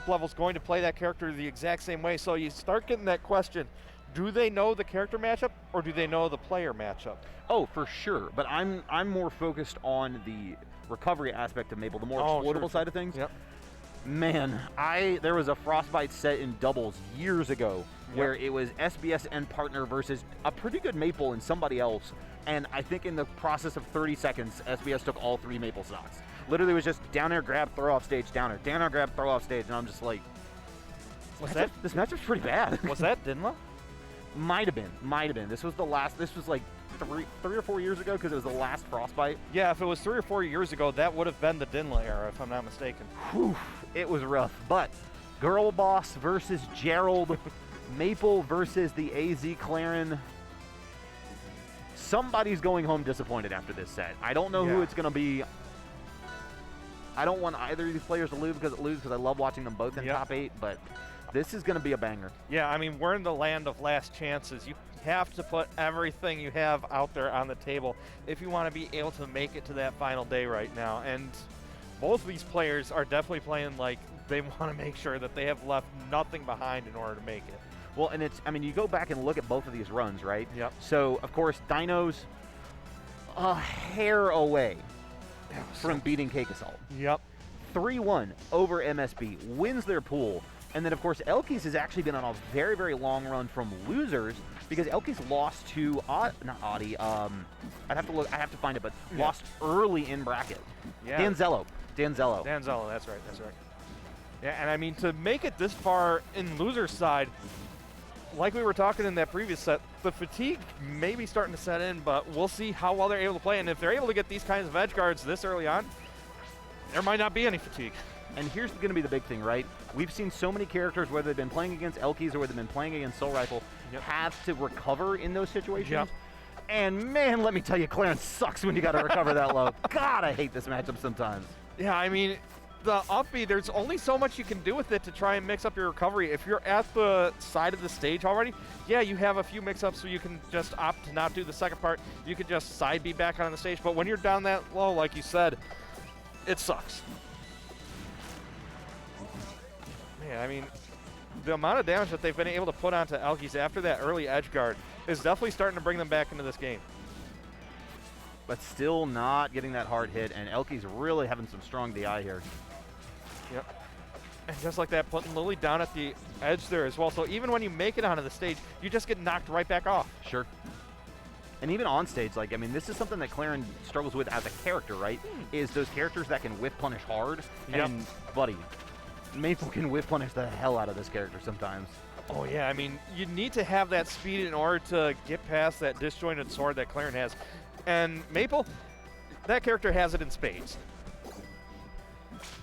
level's going to play that character the exact same way. So you start getting that question, do they know the character matchup or do they know the player matchup? Oh, for sure. But I'm more focused on the recovery aspect of Maypul, the more exploitable side of things. Yep. Man, there was a Frostbite set in doubles years ago where it was SBS and partner versus a pretty good Maypul and somebody else. And I think in the process of 30 seconds, SBS took all 3 Maypul stocks. Literally was just down there, grab, throw off stage, down there, down there, grab, throw off stage. And I'm just like, this matchup's pretty bad. Was that Dinla? Might have been. This was like 3 or 4 years ago because it was the last Frostbite. Yeah, if it was 3 or 4 years ago, that would have been the Dinla era, if I'm not mistaken. Whew, it was rough. But Girl Boss versus Gerald, Maypul versus the AZ Clairen. Somebody's going home disappointed after this set. I don't know who it's going to be. I don't want either of these players to lose because I love watching them both in top 8, but this is going to be a banger. Yeah, I mean, we're in the land of last chances. You have to put everything you have out there on the table if you want to be able to make it to that final day right now. And both of these players are definitely playing like they want to make sure that they have left nothing behind in order to make it. Well, and you go back and look at both of these runs, right? Yep. So, of course, Dinos a hair away from beating Cake Assault. Yep. 3-1 over MSB, wins their pool. And then, of course, elkiies has actually been on a very, very long run from losers because elkiies lost to, not Audi, I have to find it, but lost early in bracket. Yeah. Danzello, that's right. Yeah, and I mean, to make it this far in loser's side, like we were talking in that previous set, the fatigue may be starting to set in, but we'll see how well they're able to play. And if they're able to get these kinds of edge guards this early on, there might not be any fatigue. And here's going to be the big thing, right? We've seen so many characters, whether they've been playing against elkiies or whether they've been playing against Soul Rifle, have to recover in those situations. Yep. And man, let me tell you, Clairen sucks when you got to recover that low. God, I hate this matchup sometimes. Yeah, I mean, the up B, there's only so much you can do with it to try and mix up your recovery. If you're at the side of the stage already, yeah, you have a few mix-ups so you can just opt to not do the second part. You could just side B back on the stage. But when you're down that low, like you said, it sucks. Man, I mean, the amount of damage that they've been able to put onto elkiies after that early edge guard is definitely starting to bring them back into this game. But still not getting that hard hit, and elkiies really having some strong DI here. Yep. And just like that, putting Lily down at the edge there as well. So even when you make it onto the stage, you just get knocked right back off. Sure. And even on stage, like, I mean, this is something that Clairen struggles with as a character, right? Is those characters that can whiff punish hard. And, buddy, Maypul can whiff punish the hell out of this character sometimes. Oh, yeah. I mean, you need to have that speed in order to get past that disjointed sword that Clairen has. And Maypul, that character has it in spades.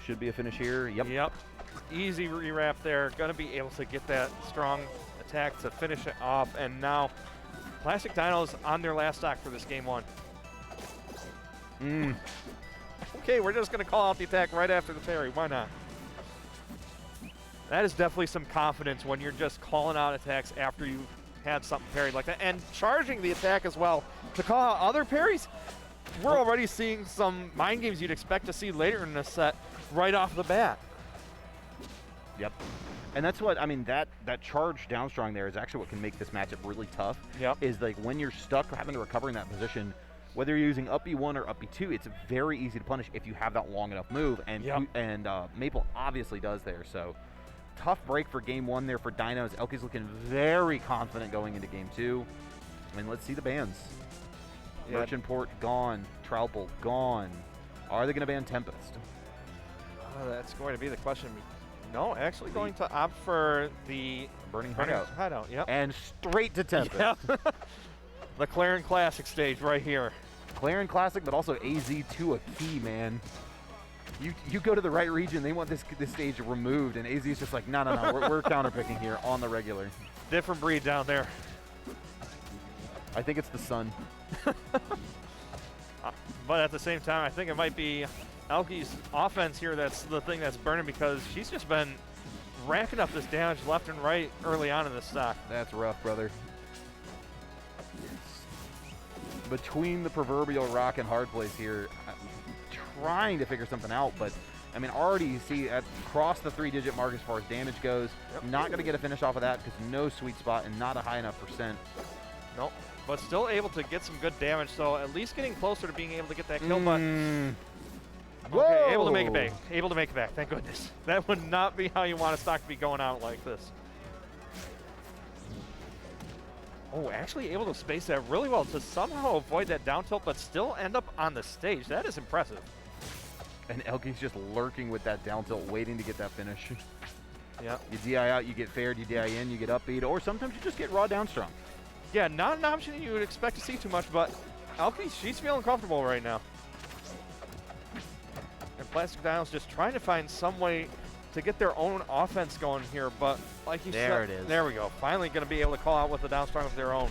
Should be a finish here. Yep. Easy rewrap there. Going to be able to get that strong attack to finish it off. And now Classic Dinos on their last stock for this game one. Okay, we're just going to call out the attack right after the parry. Why not? That is definitely some confidence when you're just calling out attacks after you've had something parried like that. And charging the attack as well to call out other parries. We're already seeing some mind games you'd expect to see later in the set right off the bat. Yep. And that's what, I mean, that charge down strong there is actually what can make this matchup really tough. Yep. Is like when you're stuck having to recover in that position, whether you're using up B1 or up B2, it's very easy to punish if you have that long enough move. And Maypul obviously does there. So tough break for game one there for Dinos. elkiies looking very confident going into game two. I mean, let's see the bans. Merchant Port gone. Trowpel gone. Are they going to ban Tempest? That's going to be the question. No, actually going to opt for the Burning Hideout. Yep. And straight to Tempest. Yep. The Clairen Classic stage right here. Clairen Classic, but also AZ to a key, man. You go to the right region, they want this stage removed, and AZ's just like, no, we're counterpicking here on the regular. Different breed down there. I think it's the sun. But at the same time, I think it might be elkiies' offense here that's the thing that's burning, because she's just been racking up this damage left and right early on in this stock. That's rough, brother. Between the proverbial rock and hard place here, trying to figure something out, but I mean, already you see across the 3-digit mark as far as damage goes. Yep. Not going to get a finish off of that because no sweet spot and not a high enough percent. Nope. But still able to get some good damage, so at least getting closer to being able to get that kill. But okay, able to make it back. Able to make it back. Thank goodness. That would not be how you want a stock to be going out like this. Oh, actually able to space that really well to somehow avoid that down tilt, but still end up on the stage. That is impressive. And elkiies just lurking with that down tilt, waiting to get that finish. Yeah. You DI out, you get fared, you DI in, you get upbeat, or sometimes you just get raw down strong. Yeah, not an option you would expect to see too much, but elkiies, she's feeling comfortable right now. And Plastic Dinos just trying to find some way to get their own offense going here, but like you said, there it is. There we go. Finally going to be able to call out with the down strong of their own.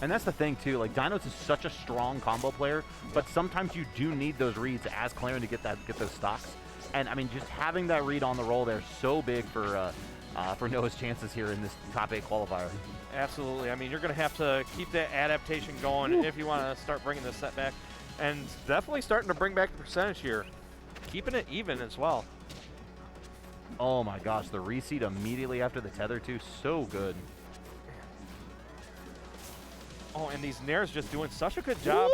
And that's the thing too, like Dinos is such a strong combo player, but sometimes you do need those reads as Clairen to get those stocks. And I mean, just having that read on the roll there is so big for Noah's chances here in this top 8 qualifier. Absolutely. I mean, you're going to have to keep that adaptation going if you want to start bringing this set back. And definitely starting to bring back the percentage here. Keeping it even as well. Oh my gosh, the reseed immediately after the tether too, so good. Oh, and these Nairs just doing such a good job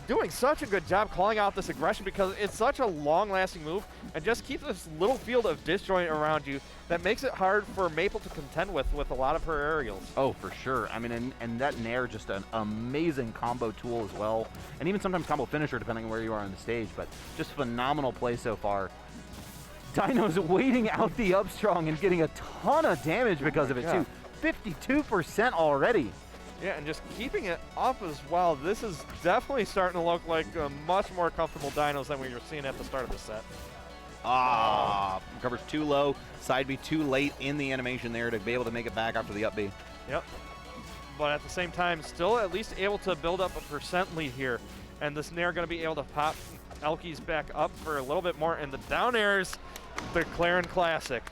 doing such a good job calling out this aggression because it's such a long-lasting move and just keeps this little field of disjoint around you that makes it hard for Maypul to contend with a lot of her aerials. Oh, for sure. I mean, and that Nair just an amazing combo tool as well, and even sometimes combo finisher depending on where you are on the stage, but just phenomenal play so far. Dinos waiting out the up strong and getting a ton of damage because of it too. 52% already. Yeah, and just keeping it up as well. This is definitely starting to look like a much more comfortable Dinos than we were seeing at the start of the set. Recovers too low, side B too late in the animation there to be able to make it back after the up B. Yep. But at the same time, still at least able to build up a percent lead here. And this Nair going to be able to pop elkiies back up for a little bit more. And the down airs, the Clairen classic.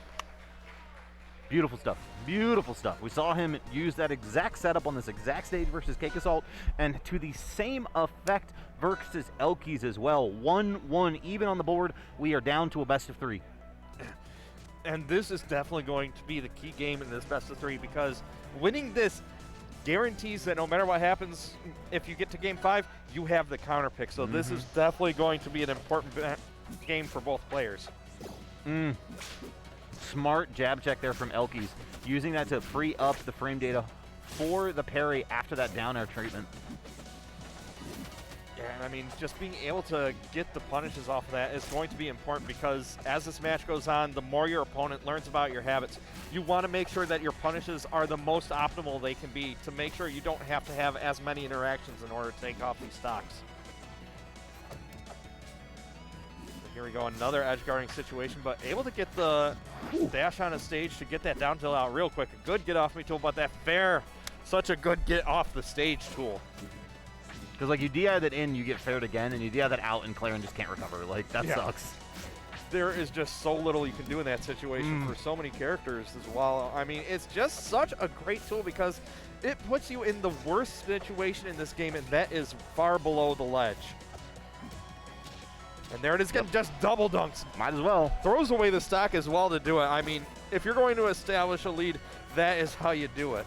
Beautiful stuff. Beautiful stuff. We saw him use that exact setup on this exact stage versus Cake Assault, and to the same effect versus elkiies as well. 1-1 even on the board. We are down to a best of 3. And this is definitely going to be the key game in this best of 3 because winning this guarantees that no matter what happens, if you get to game 5, you have the counter pick. So this is definitely going to be an important game for both players. Smart jab check there from elkiies, using that to free up the frame data for the parry after that down air treatment. Yeah, and I mean, just being able to get the punishes off of that is going to be important because as this match goes on, the more your opponent learns about your habits, you want to make sure that your punishes are the most optimal they can be to make sure you don't have to have as many interactions in order to take off these stocks. Here we go, another edge guarding situation, but able to get the dash on a stage to get that down tilt out real quick. A good get off me tool, but that fair, such a good get off the stage tool. Because like you DI that in, you get fared again, and you DI that out, and Clairen just can't recover. Like that sucks. There is just so little you can do in that situation for so many characters as well. I mean, it's just such a great tool because it puts you in the worst situation in this game, and that is far below the ledge. And there it is, getting just double dunks. Might as well. Throws away the stock as well to do it. I mean, if you're going to establish a lead, that is how you do it.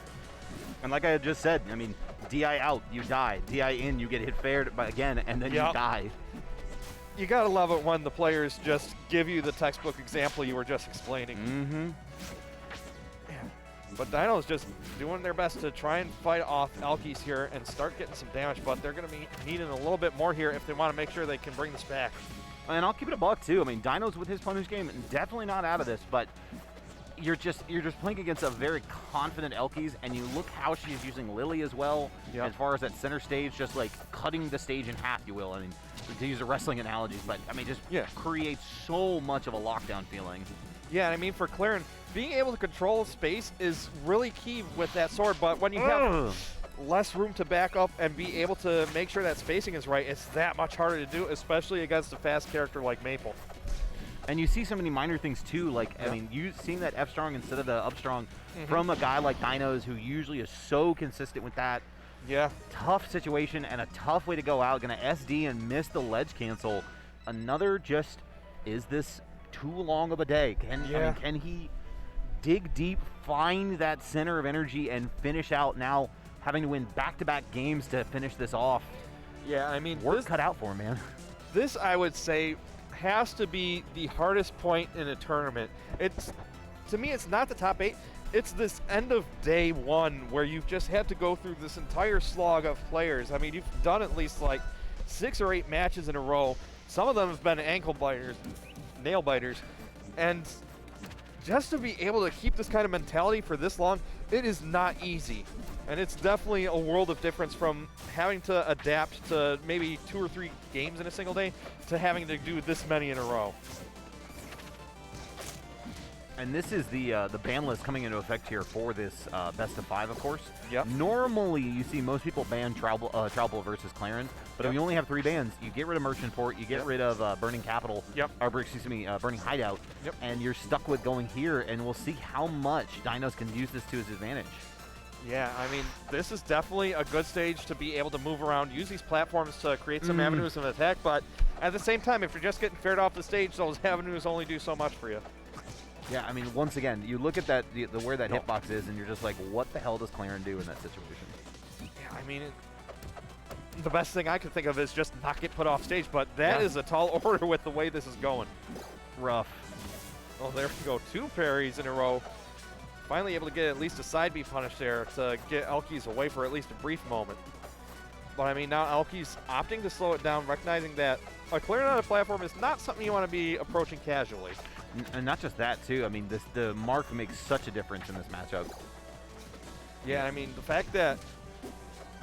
And like I had just said, I mean, DI out, you die. DI in, you get hit fared again, and then you die. You gotta love it when the players just give you the textbook example you were just explaining. But Dino's just doing their best to try and fight off elkiies here and start getting some damage, but they're going to be needing a little bit more here if they want to make sure they can bring this back. And I'll keep it a buck too. I mean, Dino's with his punish game definitely not out of this, but you're just playing against a very confident elkiies, and you look how she's using Lily as well, as far as that center stage, just like cutting the stage in half, you will. I mean, to use a wrestling analogy, but I mean, just creates so much of a lockdown feeling. Yeah, I mean, for Clairen, being able to control space is really key with that sword, but when you have less room to back up and be able to make sure that spacing is right, it's that much harder to do, especially against a fast character like Maypul. And you see so many minor things too, like, I mean, you seeing that F strong instead of the up strong from a guy like Dinos who usually is so consistent with that. Yeah. Tough situation and a tough way to go out. Gonna SD and miss the ledge cancel. another just, is this too long of a day? I mean, can he dig deep, find that center of energy, and finish out now having to win back-to-back games to finish this off? Yeah, I mean, work cut out for him, man. This, I would say, has to be the hardest point in a tournament. To me, it's not the top 8. It's this end of day 1 where you've just had to go through this entire slog of players. I mean, you've done at least like 6 or 8 matches in a row. Some of them have been ankle biters, nail biters, and just to be able to keep this kind of mentality for this long, it is not easy. And it's definitely a world of difference from having to adapt to maybe 2 or 3 games in a single day to having to do this many in a row. And this is the ban list coming into effect here for this best of 5, of course. Yep. Normally, you see most people ban Trouble versus Clairen, but if you only have 3 bans, you get rid of Merchant Port, you get rid of Burning Capital, or excuse me, Burning Hideout, and you're stuck with going here, and we'll see how much Dinos can use this to his advantage. Yeah, I mean, this is definitely a good stage to be able to move around, use these platforms to create some avenues of attack, but at the same time, if you're just getting fared off the stage, those avenues only do so much for you. Yeah, I mean, once again, you look at that where that hitbox is, and you're just like, what the hell does Clairen do in that situation? Yeah, I mean, the best thing I can think of is just not get put off stage, but that is a tall order with the way this is going. Rough. Well, there we go. 2 parries in a row. Finally able to get at least a side B punish there to get elkiies away for at least a brief moment. But I mean, now elkiies opting to slow it down, recognizing that a Clairen on a platform is not something you want to be approaching casually. And not just that, too. I mean, the mark makes such a difference in this matchup. Yeah, I mean, the fact that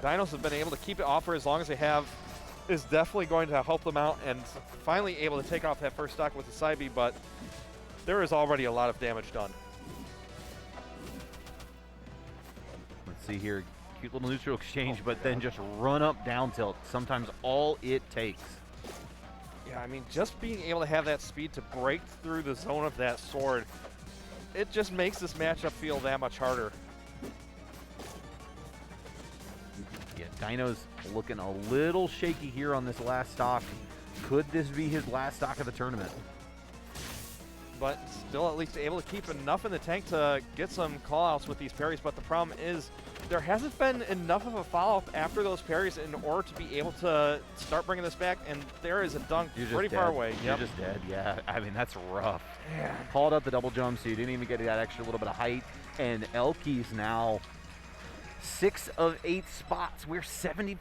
Dinos have been able to keep it off for as long as they have is definitely going to help them out, and finally able to take off that first stock with the side B, but there is already a lot of damage done. Let's see here. Cute little neutral exchange, but then just run up down tilt. Sometimes all it takes. Yeah, I mean, just being able to have that speed to break through the zone of that sword, it just makes this matchup feel that much harder. Yeah, Dino's looking a little shaky here on this last stock. Could this be his last stock of the tournament? But still at least able to keep enough in the tank to get some call-outs with these parries, but the problem is there hasn't been enough of a follow-up after those parries in order to be able to start bringing this back, and there is a dunk pretty far away. You're just dead, yeah. I mean, that's rough. Yeah. Called out the double jump, so you didn't even get that extra little bit of height. And elkiies now 6 of 8 spots. We're 75%